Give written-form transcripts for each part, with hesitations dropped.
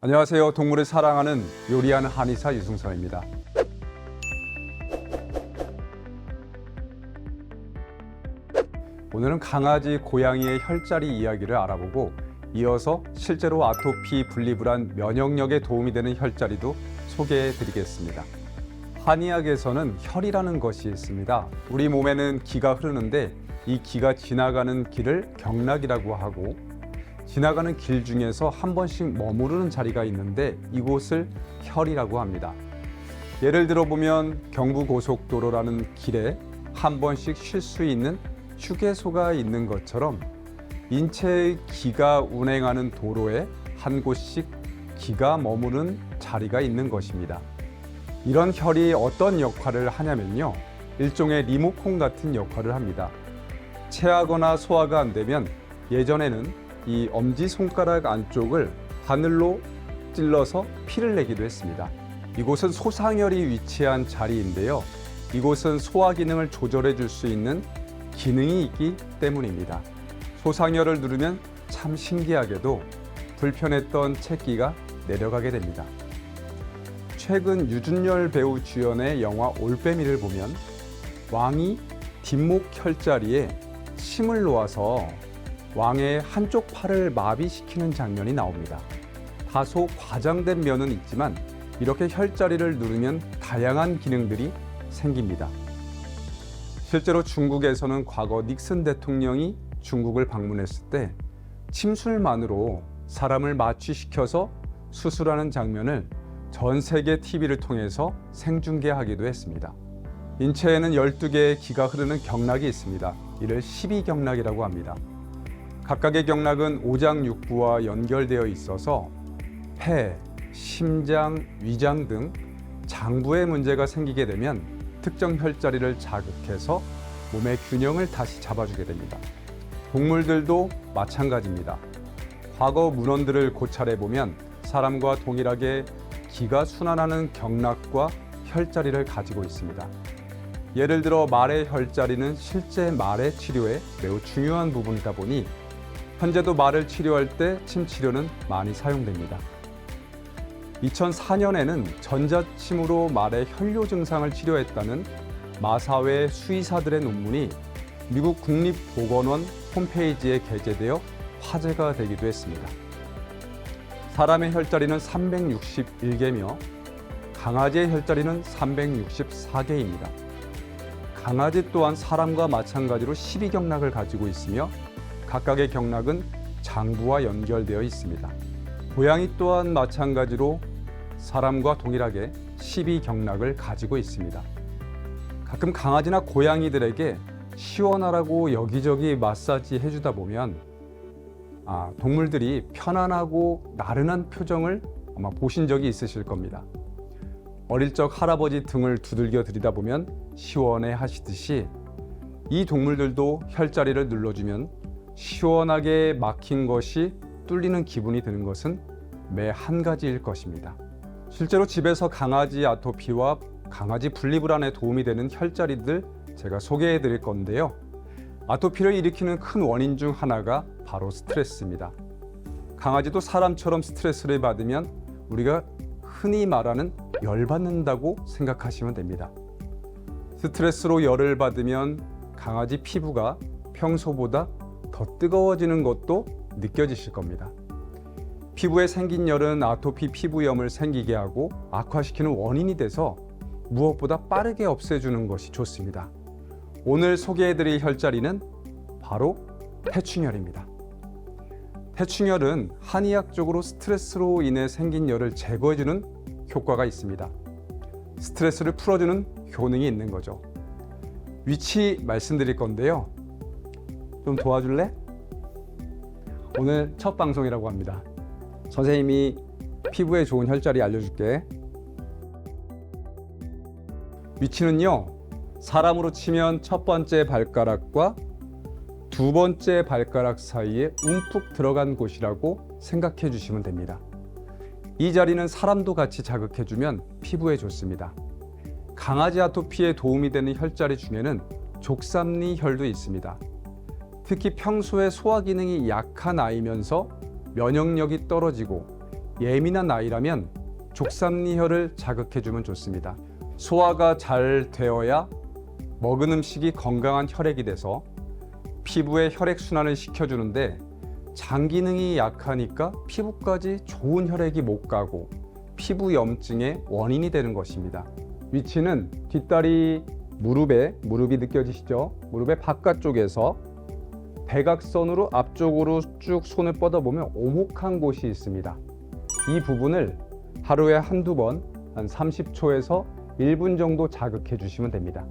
안녕하세요. 동물을 사랑하는 요리하는 한의사 유승선입니다. 오늘은 강아지, 고양이의 혈자리 이야기를 알아보고 이어서 실제로 아토피, 분리불안, 면역력에 도움이 되는 혈자리도 소개해 드리겠습니다. 한의학에서는 혈이라는 것이 있습니다. 우리 몸에는 기가 흐르는데 이 기가 지나가는 길을 경락이라고 하고 지나가는 길 중에서 한 번씩 머무르는 자리가 있는데 이곳을 혈이라고 합니다. 예를 들어 보면 경부고속도로라는 길에 한 번씩 쉴 수 있는 휴게소가 있는 것처럼 인체의 기가 운행하는 도로에 한 곳씩 기가 머무는 자리가 있는 것입니다. 이런 혈이 어떤 역할을 하냐면요. 일종의 리모컨 같은 역할을 합니다. 체하거나 소화가 안 되면 예전에는 이 엄지손가락 안쪽을 바늘로 찔러서 피를 내기도 했습니다. 이곳은 소상혈이 위치한 자리인데요. 이곳은 소화 기능을 조절해 줄 수 있는 기능이 있기 때문입니다. 소상혈을 누르면 참 신기하게도 불편했던 채기가 내려가게 됩니다. 최근 유준열 배우 주연의 영화 올빼미를 보면 왕이 뒷목 혈자리에 침을 놓아서 왕의 한쪽 팔을 마비시키는 장면이 나옵니다. 다소 과장된 면은 있지만 이렇게 혈자리를 누르면 다양한 기능들이 생깁니다. 실제로 중국에서는 과거 닉슨 대통령이 중국을 방문했을 때 침술만으로 사람을 마취시켜서 수술하는 장면을 전 세계 TV를 통해서 생중계하기도 했습니다. 인체에는 12개의 기가 흐르는 경락이 있습니다. 이를 12경락이라고 합니다. 각각의 경락은 오장육부와 연결되어 있어서 폐, 심장, 위장 등 장부에 문제가 생기게 되면 특정 혈자리를 자극해서 몸의 균형을 다시 잡아주게 됩니다. 동물들도 마찬가지입니다. 과거 문헌들을 고찰해 보면 사람과 동일하게 기가 순환하는 경락과 혈자리를 가지고 있습니다. 예를 들어 말의 혈자리는 실제 말의 치료에 매우 중요한 부분이다 보니 현재도 말을 치료할 때 침 치료는 많이 사용됩니다. 2004년에는 전자침으로 말의 혈뇨 증상을 치료했다는 마사회 수의사들의 논문이 미국 국립보건원 홈페이지에 게재되어 화제가 되기도 했습니다. 사람의 혈자리는 361개며 강아지의 혈자리는 364개입니다. 강아지 또한 사람과 마찬가지로 12경락을 가지고 있으며 각각의 경락은 장부와 연결되어 있습니다. 고양이 또한 마찬가지로 사람과 동일하게 12경락을 가지고 있습니다. 가끔 강아지나 고양이들에게 시원하라고 여기저기 마사지 해주다 보면 동물들이 편안하고 나른한 표정을 아마 보신 적이 있으실 겁니다. 어릴 적 할아버지 등을 두들겨 드리다 보면 시원해 하시듯이 이 동물들도 혈자리를 눌러주면 시원하게 막힌 것이 뚫리는 기분이 드는 것은 매 한 가지일 것입니다. 실제로 집에서 강아지 아토피와 강아지 분리불안에 도움이 되는 혈자리들 제가 소개해 드릴 건데요. 아토피를 일으키는 큰 원인 중 하나가 바로 스트레스입니다. 강아지도 사람처럼 스트레스를 받으면 우리가 흔히 말하는 열받는다고 생각하시면 됩니다. 스트레스로 열을 받으면 강아지 피부가 평소보다 더 뜨거워지는 것도 느껴지실 겁니다. 피부에 생긴 열은 아토피 피부염을 생기게 하고 악화시키는 원인이 돼서 무엇보다 빠르게 없애주는 것이 좋습니다. 오늘 소개해드릴 혈자리는 바로 태충열입니다. 태충열은 한의학적으로 스트레스로 인해 생긴 열을 제거해주는 효과가 있습니다. 스트레스를 풀어주는 효능이 있는 거죠. 위치 말씀드릴 건데요. 좀 도와줄래? 오늘 첫 방송이라고 합니다. 선생님이 피부에 좋은 혈자리 알려줄게. 위치는요, 사람으로 치면 첫 번째 발가락과 두 번째 발가락 사이에 움푹 들어간 곳이라고 생각해 주시면 됩니다. 이 자리는 사람도 같이 자극해주면 피부에 좋습니다. 강아지 아토피에 도움이 되는 혈자리 중에는 족삼리 혈도 있습니다. 특히 평소에 소화 기능이 약한 아이면서 면역력이 떨어지고 예민한 아이라면 족삼리혈을 자극해주면 좋습니다. 소화가 잘 되어야 먹은 음식이 건강한 혈액이 돼서 피부에 혈액순환을 시켜주는데 장 기능이 약하니까 피부까지 좋은 혈액이 못 가고 피부 염증의 원인이 되는 것입니다. 위치는 뒷다리 무릎이 느껴지시죠? 무릎의 바깥쪽에서 대각선으로 앞쪽으로 쭉 손을 뻗어보면 오목한 곳이 있습니다. 이 부분을 하루에 한두 번, 한 30초에서 1분 정도 자극해 주시면 됩니다.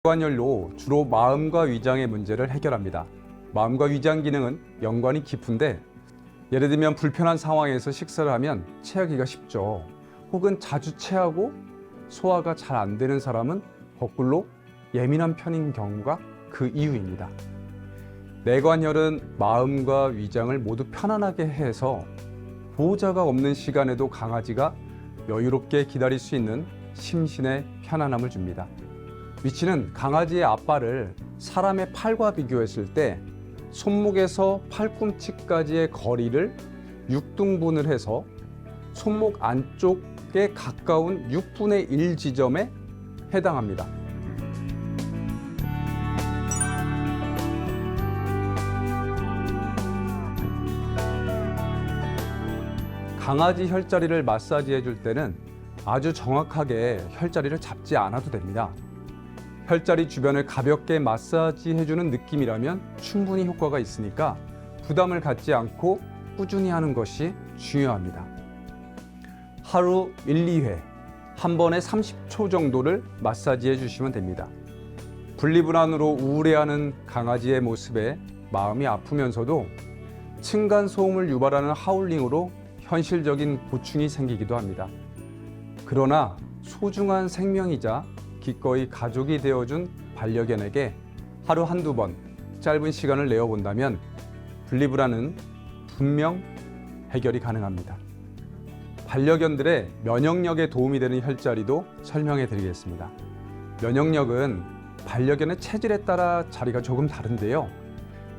뇌관열로 주로 마음과 위장의 문제를 해결합니다. 마음과 위장 기능은 연관이 깊은데 예를 들면 불편한 상황에서 식사를 하면 체하기가 쉽죠. 혹은 자주 체하고 소화가 잘 안 되는 사람은 거꾸로 예민한 편인 경우가 그 이유입니다. 뇌관열은 마음과 위장을 모두 편안하게 해서 보호자가 없는 시간에도 강아지가 여유롭게 기다릴 수 있는 심신의 편안함을 줍니다. 위치는 강아지의 앞발을 사람의 팔과 비교했을 때 손목에서 팔꿈치까지의 거리를 6등분을 해서 손목 안쪽에 가까운 6분의 1 지점에 해당합니다. 강아지 혈자리를 마사지해 줄 때는 아주 정확하게 혈자리를 잡지 않아도 됩니다. 혈자리 주변을 가볍게 마사지해주는 느낌이라면 충분히 효과가 있으니까 부담을 갖지 않고 꾸준히 하는 것이 중요합니다. 하루 1, 2회, 한 번에 30초 정도를 마사지해 주시면 됩니다. 분리불안으로 우울해하는 강아지의 모습에 마음이 아프면서도 층간소음을 유발하는 하울링으로 현실적인 고충이 생기기도 합니다. 그러나 소중한 생명이자 기꺼이 가족이 되어준 반려견에게 하루 한두 번 짧은 시간을 내어본다면 분리불안은 분명 해결이 가능합니다. 반려견들의 면역력에 도움이 되는 혈자리도 설명해 드리겠습니다. 면역력은 반려견의 체질에 따라 자리가 조금 다른데요.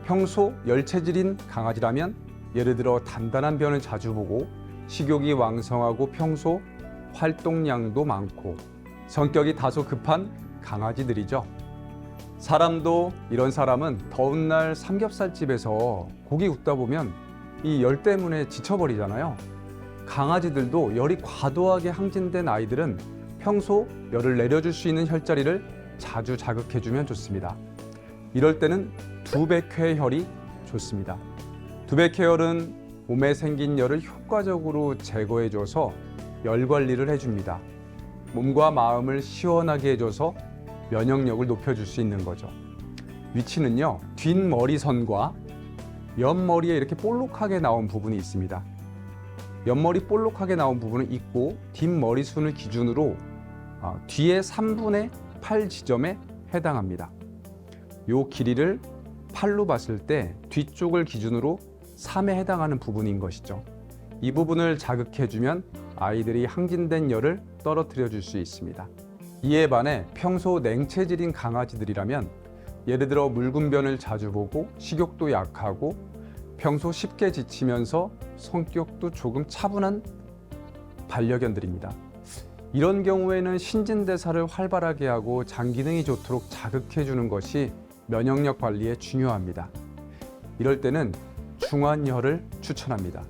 평소 열체질인 강아지라면 예를 들어 단단한 변을 자주 보고 식욕이 왕성하고 평소 활동량도 많고 성격이 다소 급한 강아지들이죠. 사람도 이런 사람은 더운 날 삼겹살집에서 고기 굽다 보면 이 열 때문에 지쳐버리잖아요. 강아지들도 열이 과도하게 항진된 아이들은 평소 열을 내려줄 수 있는 혈자리를 자주 자극해주면 좋습니다. 이럴 때는 두백회혈이 좋습니다. 두백회혈은 몸에 생긴 열을 효과적으로 제거해줘서 열 관리를 해줍니다. 몸과 마음을 시원하게 해줘서 면역력을 높여줄 수 있는 거죠. 위치는요, 뒷머리선과 옆머리에 이렇게 볼록하게 나온 부분이 있습니다. 옆머리 볼록하게 나온 부분은 있고 뒷머리순을 기준으로 뒤에 3분의 8 지점에 해당합니다. 이 길이를 팔로 봤을 때 뒤쪽을 기준으로 3에 해당하는 부분인 것이죠. 이 부분을 자극해주면 아이들이 항진된 열을 떨어뜨려 줄 수 있습니다. 이에 반해 평소 냉체질인 강아지들이라면 예를 들어 묽은 자주 보고 식욕도 약하고 평소 쉽게 지치면서 성격도 조금 차분한 반려견들입니다. 이런 경우에는 신진대사를 활발하게 하고 장 기능이 좋도록 자극해 주는 것이 면역력 관리에 중요합니다. 이럴 때는 중환혈을 추천합니다.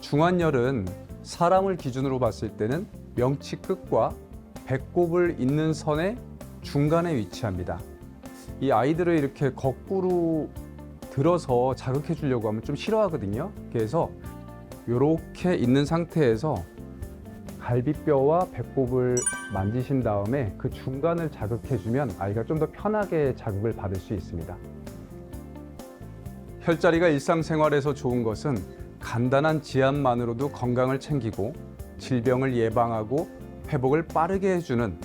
중환혈은 사람을 기준으로 봤을 때는 명치 끝과 배꼽을 잇는 선의 중간에 위치합니다. 이 아이들을 이렇게 거꾸로 들어서 자극해 주려고 하면 좀 싫어하거든요. 그래서 이렇게 있는 상태에서 갈비뼈와 배꼽을 만지신 다음에 그 중간을 자극해 주면 아이가 좀 더 편하게 자극을 받을 수 있습니다. 혈자리가 일상생활에서 좋은 것은 간단한 지압만으로도 건강을 챙기고 질병을 예방하고 회복을 빠르게 해주는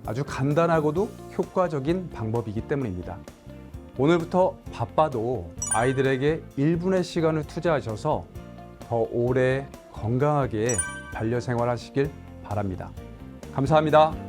아주 간단하고도 효과적인 방법이기 때문입니다. 오늘부터 바빠도 아이들에게 1분의 시간을 투자하셔서 더 오래 건강하게 반려생활 하시길 바랍니다. 감사합니다.